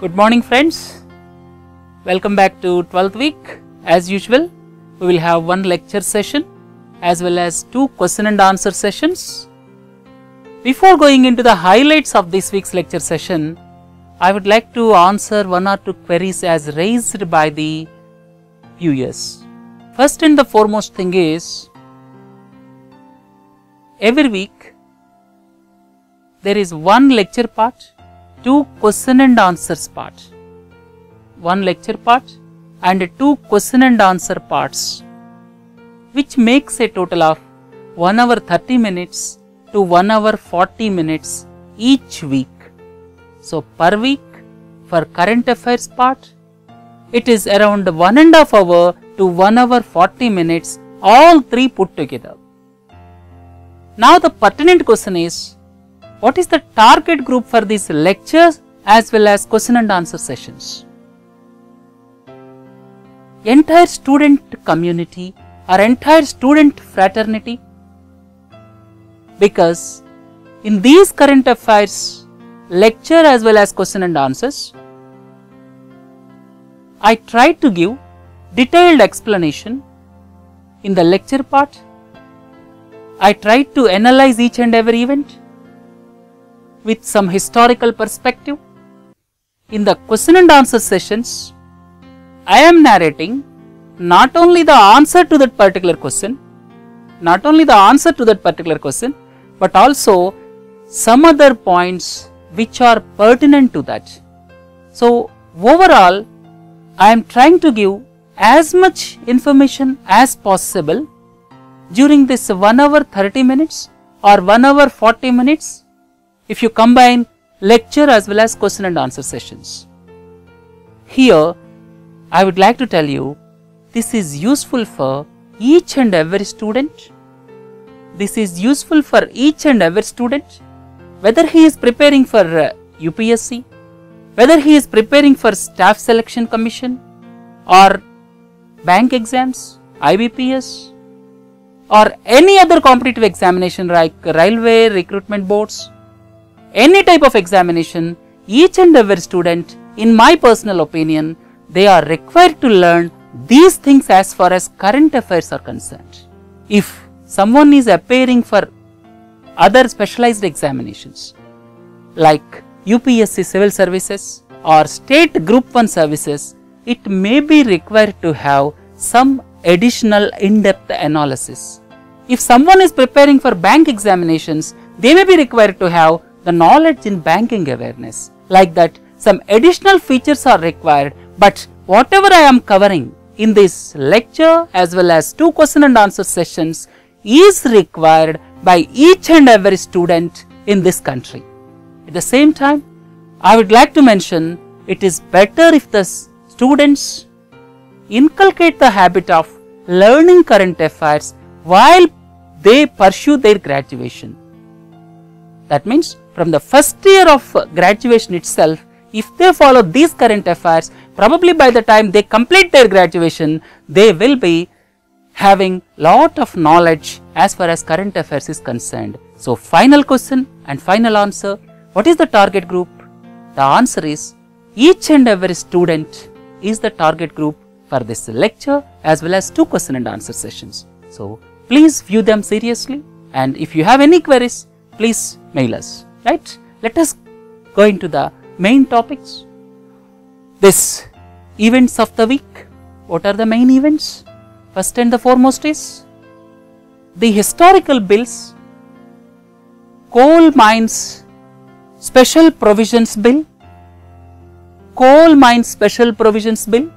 Good morning friends, welcome back to 12th week. As usual, we will have one lecture session as well as two question and answer sessions. Before going into the highlights of this week's lecture session, I would like to answer one or two queries as raised by the viewers. First and the foremost thing is, every week there is one lecture part, two question and answers part. One lecture part and two question and answer parts, which makes a total of 1 hour 30 minutes to 1 hour 40 minutes each week. So per week for current affairs part, it is around 1.5 hour to 1 hour 40 minutes, all three put together. Now the pertinent question is, what is the target group for these lectures as well as question and answer sessions? Entire student community or entire student fraternity? Because in these current affairs lecture as well as question and answers, I try to give detailed explanation. In the lecture part, I try to analyze each and every event with some historical perspective. In the question and answer sessions, I am narrating not only the answer to that particular question, but also some other points which are pertinent to that. So overall, I am trying to give as much information as possible during this 1 hour 30 minutes or 1 hour 40 minutes if you combine lecture as well as question and answer sessions. Here, I would like to tell you, this is useful for each and every student. This is useful for each and every student, whether he is preparing for UPSC, whether he is preparing for Staff Selection Commission or bank exams, IBPS, or any other competitive examination like railway recruitment boards. Any type of examination, each and every student, in my personal opinion, they are required to learn these things as far as current affairs are concerned. If someone is appearing for other specialized examinations like UPSC civil services or state group 1 services, it may be required to have some additional in-depth analysis. If someone is preparing for bank examinations, they may be required to have the knowledge in banking awareness. Like that, some additional features are required, but whatever I am covering in this lecture as well as two question and answer sessions is required by each and every student in this country. At the same time, I would like to mention, it is better if the students inculcate the habit of learning current affairs while they pursue their graduation. That means from the first year of graduation itself, if they follow these current affairs, probably by the time they complete their graduation, they will be having lot of knowledge as far as current affairs is concerned. So final question and final answer, what is the target group? The answer is, each and every student is the target group for this lecture as well as two question and answer sessions. So please view them seriously, and if you have any queries, please mail us. Right? Let us go into the main topics. This events of the week. What are the main events? First and the foremost is the historical bills, Coal Mines Special Provisions Bill, Coal Mines Special Provisions Bill,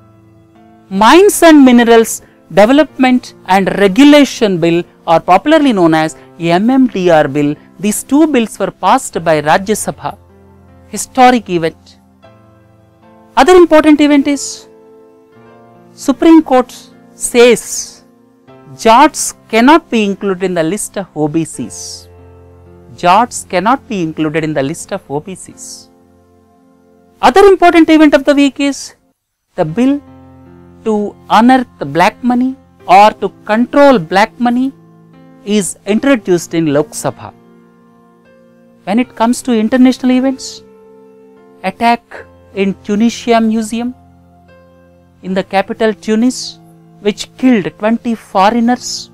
Mines and Minerals Development and Regulation Bill, or popularly known as MMDR Bill. These two bills were passed by Rajya Sabha. Historic event. Other important event is, Supreme Court says Jats cannot be included in the list of OBCs. Jats cannot be included in the list of OBCs. Other important event of the week is the bill to unearth black money or to control black money is introduced in Lok Sabha. When it comes to international events, attack in Tunisia Museum in the capital Tunis, which killed 20 foreigners.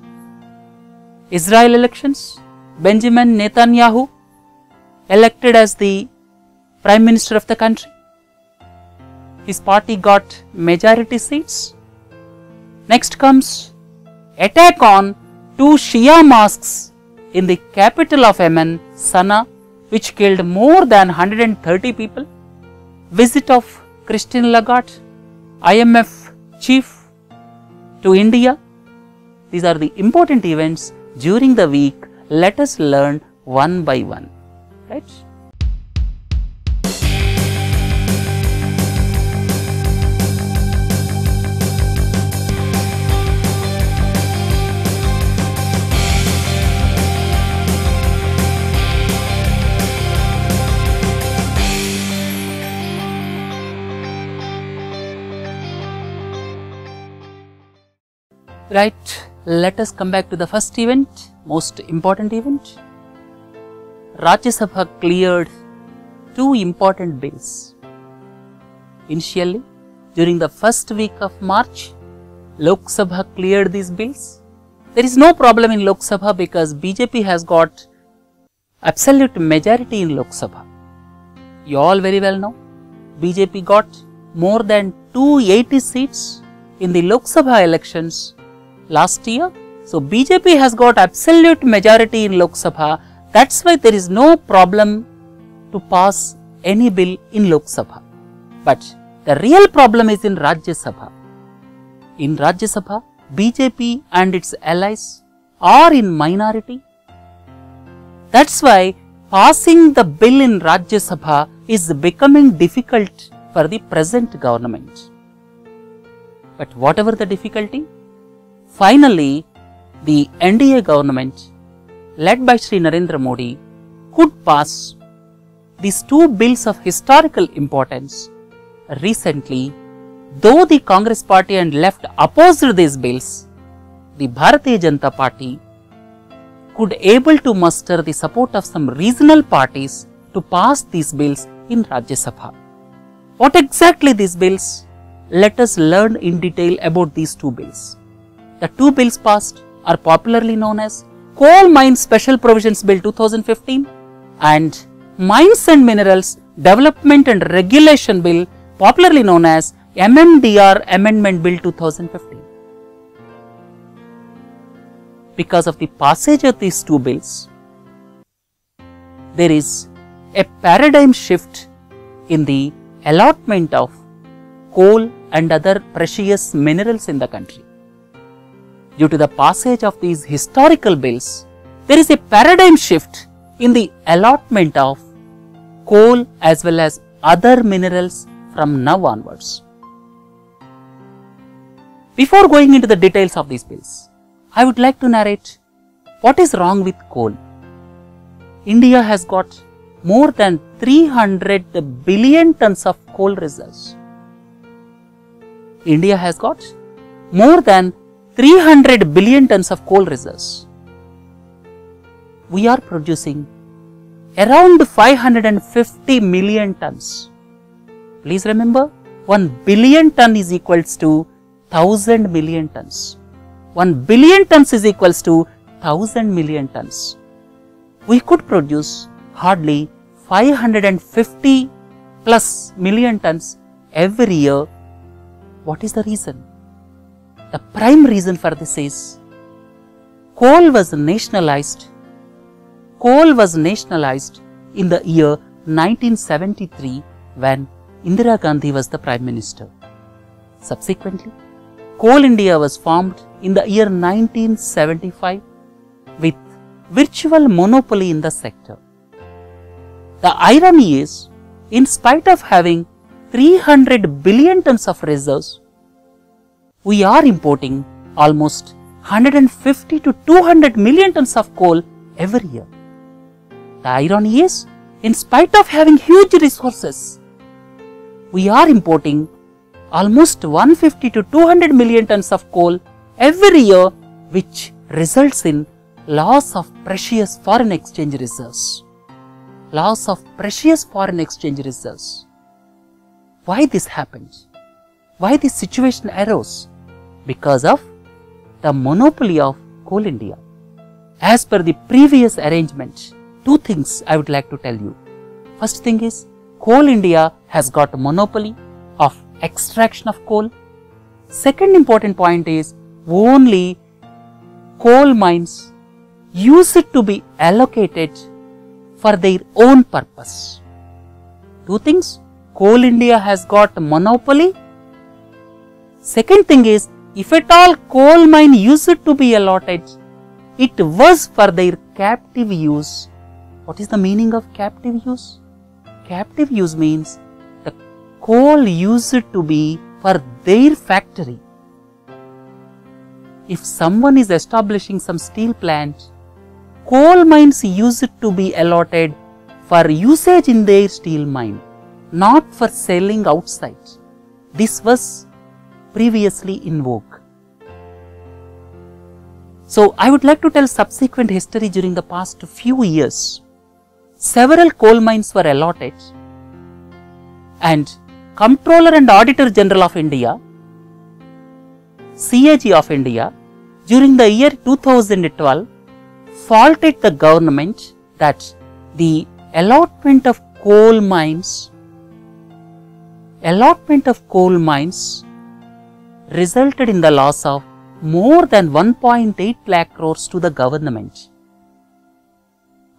Israel elections, Benjamin Netanyahu elected as the Prime Minister of the country. His party got majority seats. Next comes attack on 2 Shia mosques in the capital of Yemen, Sana'a, which killed more than 130 people. Visit of Christine Lagarde, IMF chief, to India. These are the important events during the week. Let us learn one by one. Right? Right, let us come back to the first event, most important event. Rajya Sabha cleared 2 important bills. Initially, during the first week of March, Lok Sabha cleared these bills. There is no problem in Lok Sabha because BJP has got absolute majority in Lok Sabha. You all very well know, BJP got more than 280 seats in the Lok Sabha elections last year. So BJP has got absolute majority in Lok Sabha. That's why there is no problem to pass any bill in Lok Sabha. But the real problem is in Rajya Sabha. In Rajya Sabha, BJP and its allies are in minority. That's why passing the bill in Rajya Sabha is becoming difficult for the present government. But whatever the difficulty, finally, the NDA government, led by Shri Narendra Modi, could pass these 2 bills of historical importance. Recently, though the Congress party and left opposed these bills, the Bharatiya Janata Party could able to muster the support of some regional parties to pass these bills in Rajya Sabha. What exactly these bills? Let us learn in detail about these 2 bills. The 2 bills passed are popularly known as Coal Mines Special Provisions Bill 2015 and Mines and Minerals Development and Regulation Bill, popularly known as MMDR Amendment Bill 2015. Because of the passage of these 2 bills, there is a paradigm shift in the allotment of coal and other precious minerals in the country. Due to the passage of these historical bills, there is a paradigm shift in the allotment of coal as well as other minerals from now onwards. Before going into the details of these bills, I would like to narrate what is wrong with coal. India has got more than 300 billion tons of coal reserves. India has got more than 300 billion tons of coal reserves. We are producing around 550 million tons. Please remember, 1 billion ton is equals to 1000 million tons. 1 billion tons is equals to 1000 million tons. We could produce hardly 550 plus million tons every year. What is the reason? The prime reason for this is coal was nationalized. Coal was nationalized in the year 1973 when Indira Gandhi was the Prime Minister. Subsequently, Coal India was formed in the year 1975 with virtual monopoly in the sector. The irony is, in spite of having 300 billion tons of reserves, we are importing almost 150 to 200 million tons of coal every year. The irony is, in spite of having huge resources, we are importing almost 150 to 200 million tons of coal every year, which results in loss of precious foreign exchange reserves. Loss of precious foreign exchange reserves. Why this happens? Why this situation arose? Because of the monopoly of Coal India. As per the previous arrangement, two things I would like to tell you. First thing is, Coal India has got a monopoly of extraction of coal. Second important point is, only coal mines used to be allocated for their own purpose. Two things, Coal India has got a monopoly. Second thing is, if at all coal mine used to be allotted, it was for their captive use. What is the meaning of captive use? Captive use means the coal used to be for their factory. If someone is establishing some steel plant, coal mines used to be allotted for usage in their steel mine, not for selling outside. This was previously in vogue. So, I would like to tell subsequent history during the past few years. Several coal mines were allotted, and Comptroller and Auditor General of India, CAG of India, during the year 2012, faulted the government that the allotment of coal mines resulted in the loss of more than 1.8 lakh crores to the government.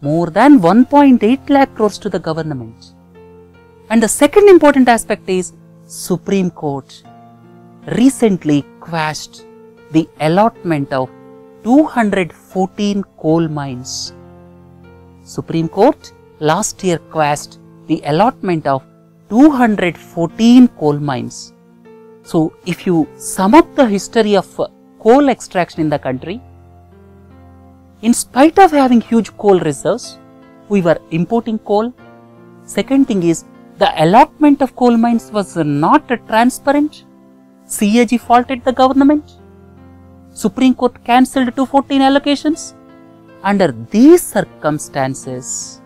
More than 1.8 lakh crores to the government. And the second important aspect is, Supreme Court recently quashed the allotment of 214 coal mines. Supreme Court last year quashed the allotment of 214 coal mines. So, if you sum up the history of coal extraction in the country, in spite of having huge coal reserves, we were importing coal. Second thing is, the allotment of coal mines was not transparent. CAG faulted the government. Supreme Court cancelled 214 allocations. Under these circumstances,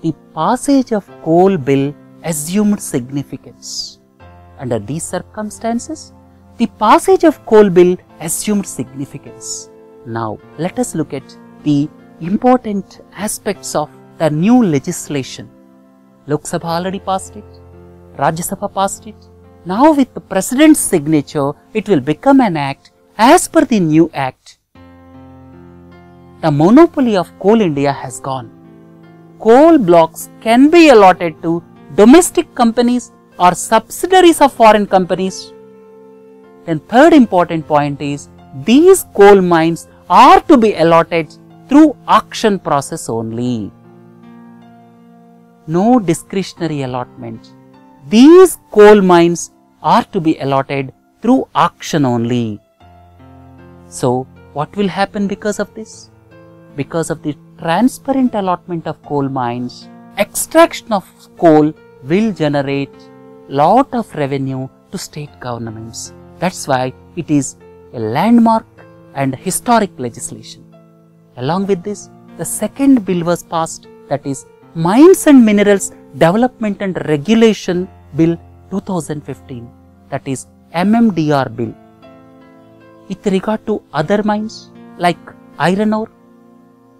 the passage of coal bill assumed significance. Under these circumstances, the passage of coal bill assumed significance. Now, let us look at the important aspects of the new legislation. Lok Sabha already passed it, Rajya Sabha passed it. Now, with the President's signature, it will become an act. As per the new act, the monopoly of Coal India has gone. Coal blocks can be allotted to domestic companies or subsidiaries of foreign companies. Then third important point is, these coal mines are to be allotted through auction process only. No discretionary allotment. These coal mines are to be allotted through auction only. So, what will happen because of this? Because of the transparent allotment of coal mines, extraction of coal will generate lot of revenue to state governments. That's why it is a landmark and historic legislation. Along with this, the second bill was passed, that is Mines and Minerals Development and Regulation Bill 2015, that is MMDR bill. With regard to other mines like iron ore,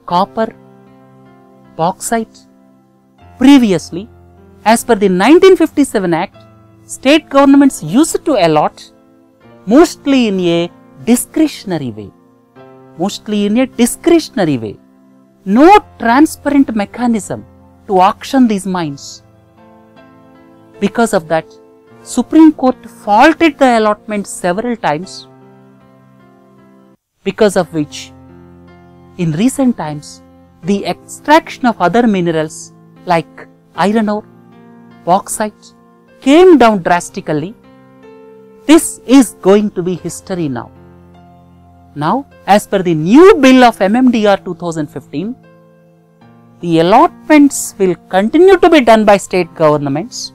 copper, bauxite, previously, as per the 1957 Act, state governments used to allot mostly in a discretionary way. No transparent mechanism to auction these mines. Because of that, Supreme Court faulted the allotment several times, because of which, in recent times, the extraction of other minerals like iron ore, bauxite came down drastically. This is going to be history now. Now, as per the new bill of MMDR 2015, the allotments will continue to be done by state governments,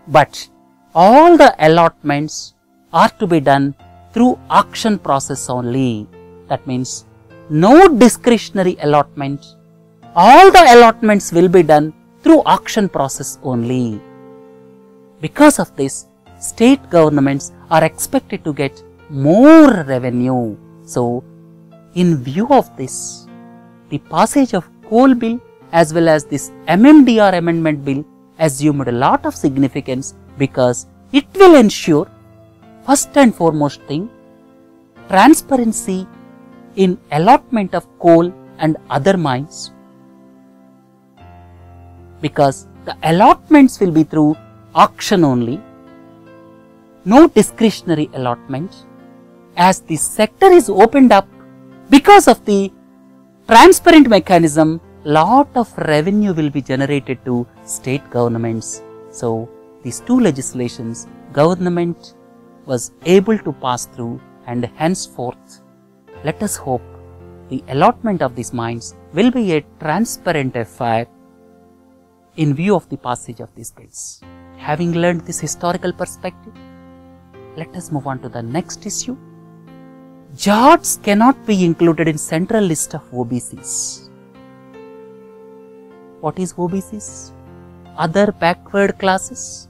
but all the allotments are to be done through auction process only. That means no discretionary allotment. All the allotments will be done through auction process only. Because of this, state governments are expected to get more revenue. So, in view of this, the passage of Coal Bill as well as this MMDR Amendment Bill assumed a lot of significance because it will ensure, first and foremost thing, transparency in allotment of coal and other mines, because the allotments will be through auction only, no discretionary allotment, as the sector is opened up because of the transparent mechanism. Lot of revenue will be generated to state governments. So, these two legislations government was able to pass through, and henceforth let us hope the allotment of these mines will be a transparent affair in view of the passage of these bills. Having learned this historical perspective, let us move on to the next issue. Jats cannot be included in central list of OBCs. What is OBCs? Other backward classes.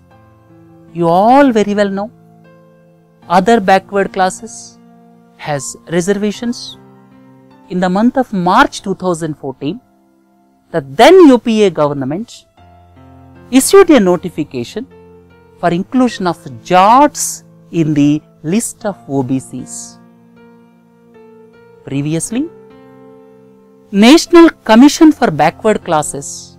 You all very well know. Other backward classes has reservations. In the month of March 2014, the then UPA government issued a notification for inclusion of Jats in the list of OBCs. Previously, National Commission for Backward Classes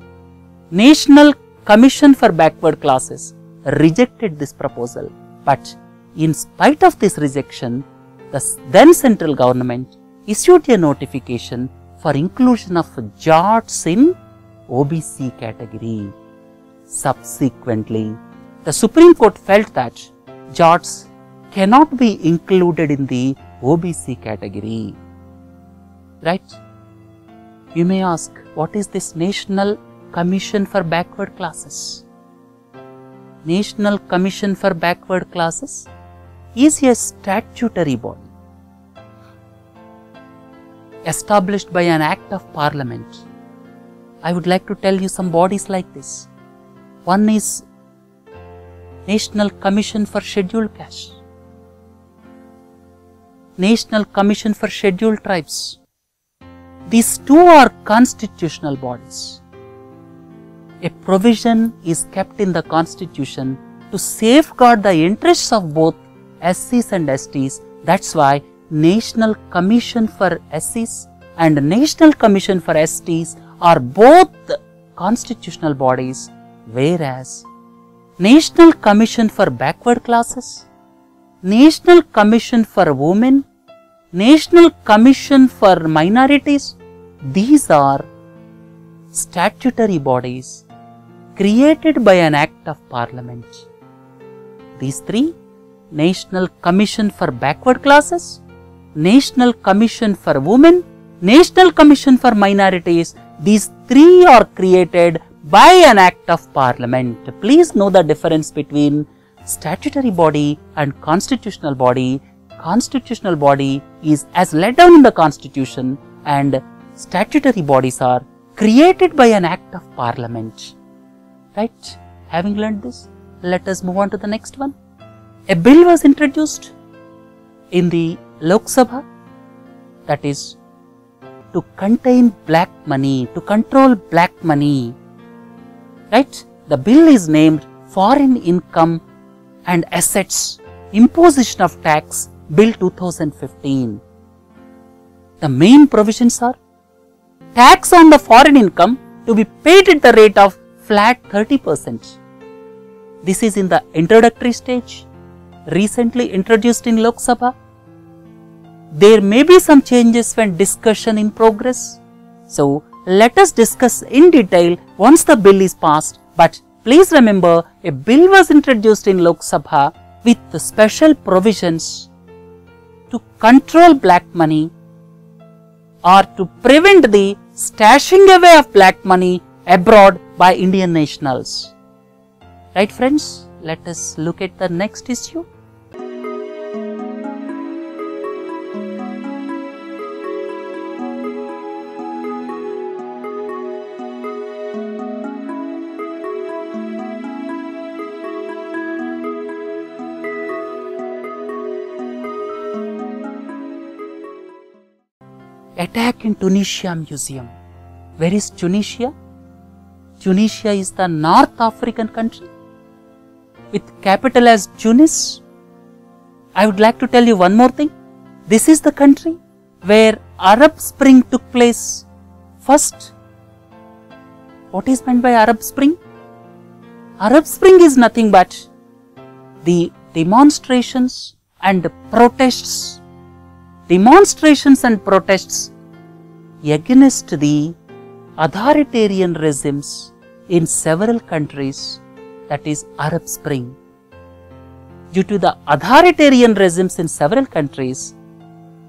rejected this proposal, but in spite of this rejection, the then central government issued a notification for inclusion of Jats in OBC category. Subsequently, the Supreme Court felt that Jats cannot be included in the OBC category. Right? You may ask, what is this National Commission for Backward Classes? National Commission for Backward Classes is a statutory body established by an Act of Parliament. I would like to tell you some bodies like this. One is National Commission for Scheduled Caste, National Commission for Scheduled Tribes. These two are constitutional bodies. A provision is kept in the Constitution to safeguard the interests of both SCs and STs. That's why National Commission for SCs and National Commission for STs are both constitutional bodies, whereas National Commission for Backward Classes, National Commission for Women, National Commission for Minorities, these are statutory bodies created by an Act of Parliament. These three, National Commission for Backward Classes, National Commission for Women, National Commission for Minorities, these three are created by an Act of Parliament. Please know the difference between statutory body and constitutional body. Constitutional body is as laid down in the Constitution, and statutory bodies are created by an Act of Parliament. Right? Having learned this, let us move on to the next one. A bill was introduced in the Lok Sabha, that is to contain black money, to control black money. Right? The bill is named Foreign Income and Assets Imposition of Tax Bill 2015. The main provisions are tax on the foreign income to be paid at the rate of flat 30%. This is in the introductory stage, recently introduced in Lok Sabha. There may be some changes when discussion in progress. So, let us discuss in detail once the bill is passed. But please remember, a bill was introduced in Lok Sabha with the special provisions to control black money or to prevent the stashing away of black money abroad by Indian nationals. Right, friends? Let us look at the next issue. attack in Tunisia museum. Where is Tunisia? Tunisia is the North African country with capital as Tunis. I would like to tell you one more thing. This is the country where Arab Spring took place first. What is meant by Arab Spring? Arab Spring is nothing but the demonstrations and protests against the authoritarian regimes in several countries, that is Arab Spring. Due to the authoritarian regimes in several countries,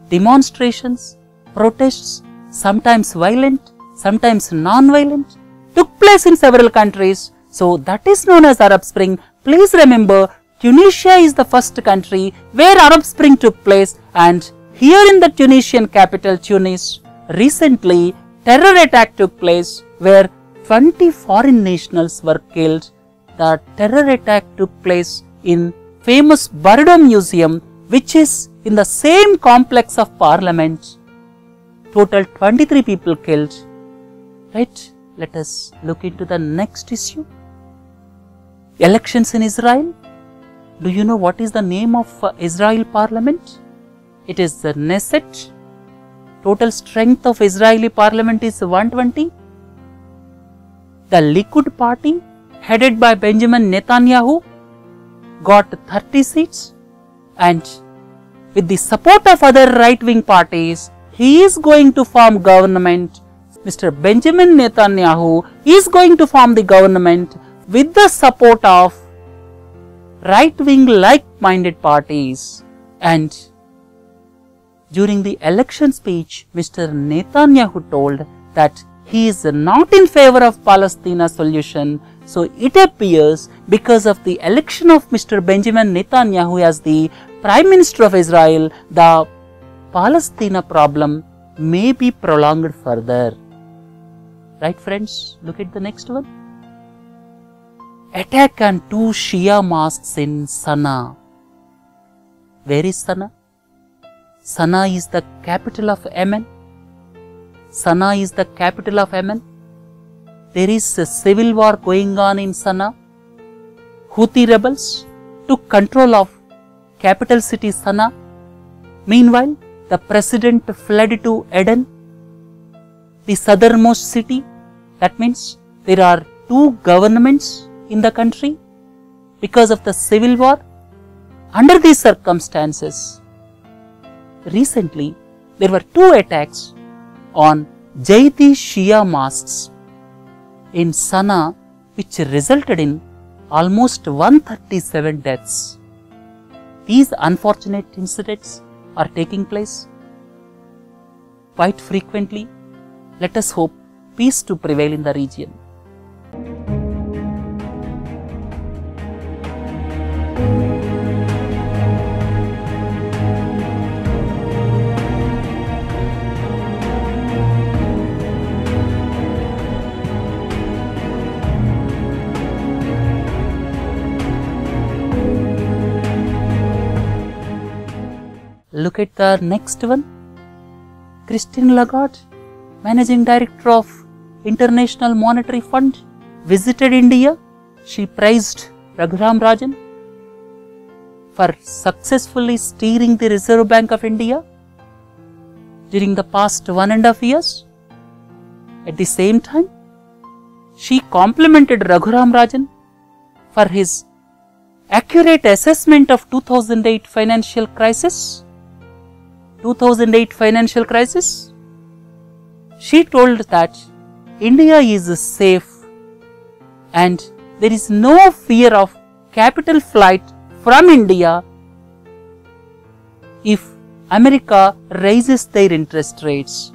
demonstrations, protests, sometimes violent, sometimes non-violent, took place in several countries. So that is known as Arab Spring. Please remember, Tunisia is the first country where Arab Spring took place, and here in the Tunisian capital Tunis, recently terror attack took place where 20 foreign nationals were killed. The terror attack took place in famous Bardo Museum, which is in the same complex of Parliament. Total 23 people killed. Right? Let us look into the next issue. Elections in Israel. Do you know what is the name of Israel Parliament? It is the Knesset. Total strength of Israeli Parliament is 120. The Likud party, headed by Benjamin Netanyahu, got 30 seats, and with the support of other right-wing parties, he is going to form government. Mr. Benjamin Netanyahu is going to form the government with the support of right-wing like-minded parties. And during the election speech, Mr. Netanyahu told that he is not in favor of Palestine solution. So it appears because of the election of Mr. Benjamin Netanyahu as the Prime Minister of Israel, the Palestine problem may be prolonged further. Right, friends? Look at the next one. Attack on 2 Shia mosques in Sana'a. Where is Sana'a? Sana'a is the capital of Yemen. Sana'a is the capital of Yemen. There is a civil war going on in Sana'a. Houthi rebels took control of capital city Sana'a. Meanwhile, the president fled to Aden, the southernmost city. That means there are two governments in the country because of the civil war. Under these circumstances, recently there were 2 attacks on Zaidi Shia mosques in Sana'a, which resulted in almost 137 deaths. These unfortunate incidents are taking place quite frequently. Let us hope peace to prevail in the region. Look at the next one. Christine Lagarde, Managing Director of International Monetary Fund, visited India. She praised Raghuram Rajan for successfully steering the Reserve Bank of India during the past 1.5 years. At the same time, she complimented Raghuram Rajan for his accurate assessment of 2008 financial crisis. 2008 financial crisis. She told that India is safe and there is no fear of capital flight from India if America raises their interest rates.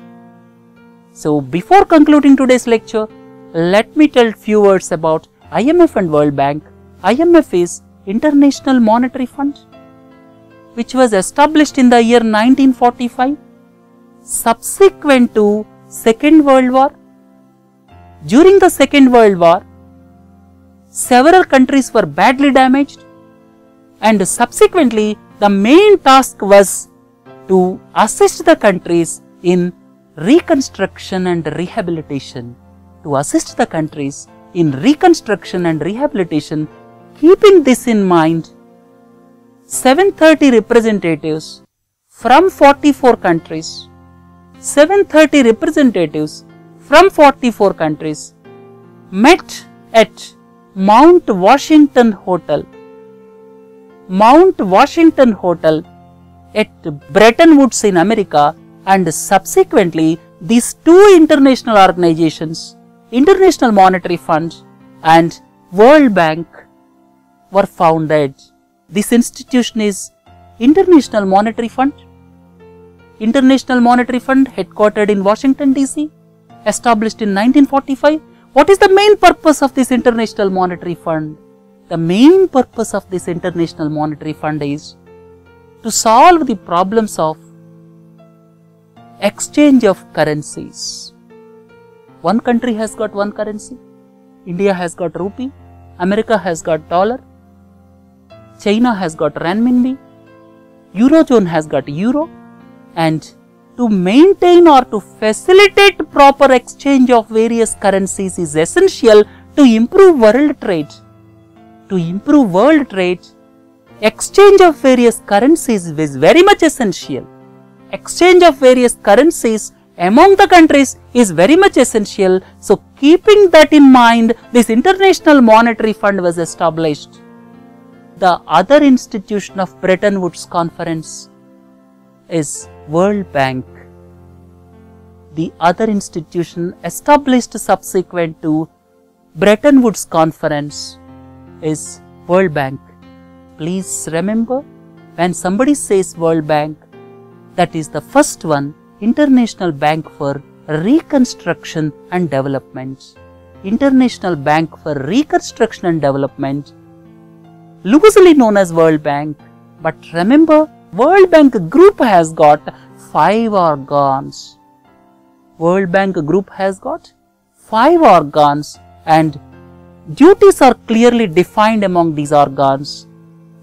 So before concluding today's lecture, let me tell few words about IMF and World Bank. IMF is International Monetary Fund, which was established in the year 1945, subsequent to Second World War. During the Second World War, several countries were badly damaged, and subsequently the main task was to assist the countries in reconstruction and rehabilitation, to assist the countries in reconstruction and rehabilitation. Keeping this in mind, 730 representatives from 44 countries, 730 representatives from 44 countries met at Mount Washington Hotel at Bretton Woods in America, and subsequently these two international organizations, International Monetary Fund and World Bank, were founded. This institution is International Monetary Fund. International Monetary Fund, headquartered in Washington DC, established in 1945. What is the main purpose of this International Monetary Fund? The main purpose of this International Monetary Fund is to solve the problems of exchange of currencies. One country has got one currency. India has got rupee, America has got dollar, China has got renminbi, Eurozone has got euro, and to maintain or to facilitate proper exchange of various currencies is essential to improve world trade. To improve world trade, exchange of various currencies is very much essential. Exchange of various currencies among the countries is very much essential. So, keeping that in mind, this International Monetary Fund was established. The other institution of Bretton Woods Conference is World Bank. The other institution established subsequent to Bretton Woods Conference is World Bank. Please remember, when somebody says World Bank, that is the first one, International Bank for Reconstruction and Development. International Bank for Reconstruction and Development, loosely known as World Bank. But remember, World Bank Group has got 5 organs. World Bank Group has got 5 organs, and duties are clearly defined among these organs.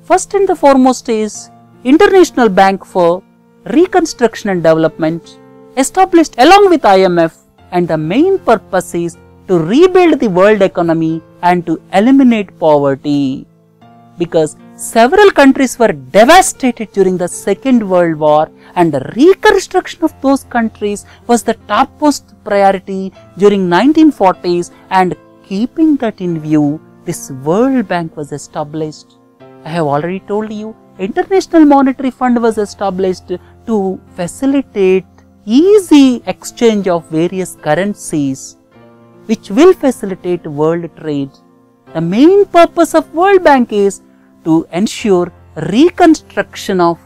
First and the foremost is International Bank for Reconstruction and Development, established along with IMF, and the main purpose is to rebuild the world economy and to eliminate poverty, because several countries were devastated during the Second World War, and the reconstruction of those countries was the topmost priority during 1940s, and keeping that in view, this World Bank was established. I have already told you, International Monetary Fund was established to facilitate easy exchange of various currencies, which will facilitate world trade. The main purpose of World Bank is to ensure reconstruction of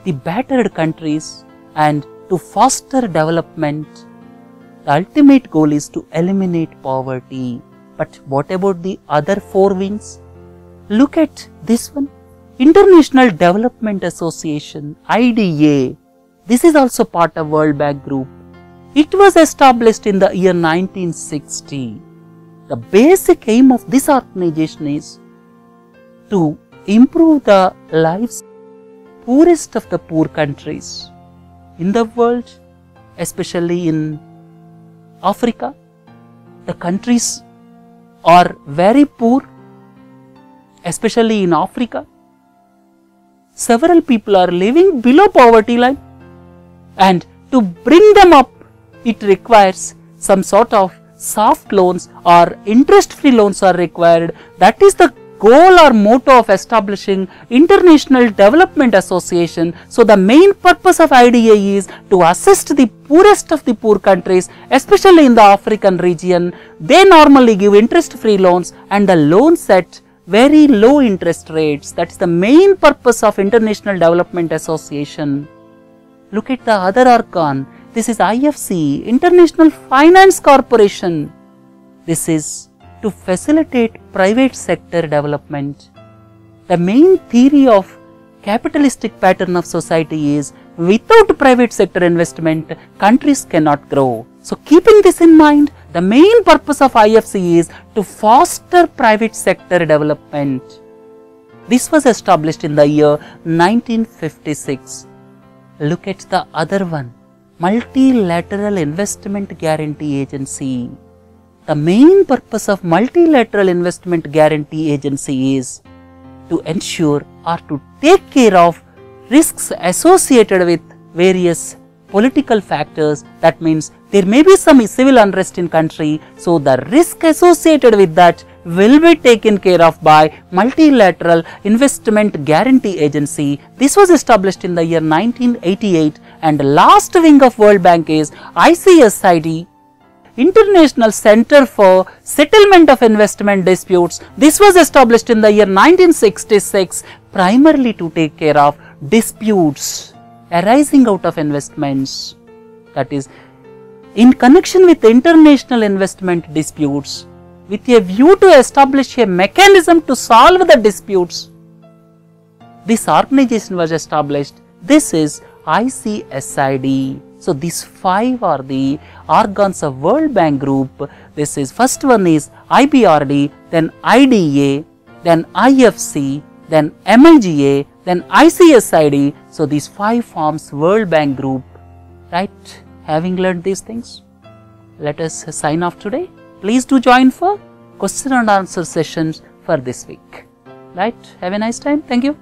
the battered countries and to foster development. The ultimate goal is to eliminate poverty. But what about the other 4 wings? Look at this one. International Development Association, IDA. This is also part of World Bank Group. It was established in the year 1960. The basic aim of this organization is to improve the lives of the poorest of the poor countries in the world, especially in Africa. The countries are very poor, especially in Africa. Several people are living below poverty line, and to bring them up, it requires some sort of soft loans or interest-free loans are required. That is the goal or motto of establishing International Development Association. So, the main purpose of IDA is to assist the poorest of the poor countries, especially in the African region. They normally give interest-free loans, and the loans at very low interest rates. That is the main purpose of International Development Association. Look at the other organ. This is IFC, International Finance Corporation. This is to facilitate private sector development. The main theory of capitalistic pattern of society is without private sector investment, countries cannot grow. So, keeping this in mind, the main purpose of IFC is to foster private sector development. This was established in the year 1956. Look at the other one. Multilateral Investment Guarantee Agency. The main purpose of Multilateral Investment Guarantee Agency is to ensure or to take care of risks associated with various political factors. That means there may be some civil unrest in country, so the risk associated with that will be taken care of by Multilateral Investment Guarantee Agency. This was established in the year 1988, and the last wing of World Bank is ICSID, International Center for Settlement of Investment Disputes. This was established in the year 1966 primarily to take care of disputes arising out of investments. That is, in connection with international investment disputes, with a view to establish a mechanism to solve the disputes, this organization was established. This is ICSID. So, these 5 are the organs of World Bank Group. This is, first one is IBRD, then IDA, then IFC, then MIGA, then ICSID. So, these 5 forms World Bank Group, right? Having learned these things, let us sign off today. Please do join for question and answer sessions for this week, right? Have a nice time. Thank you.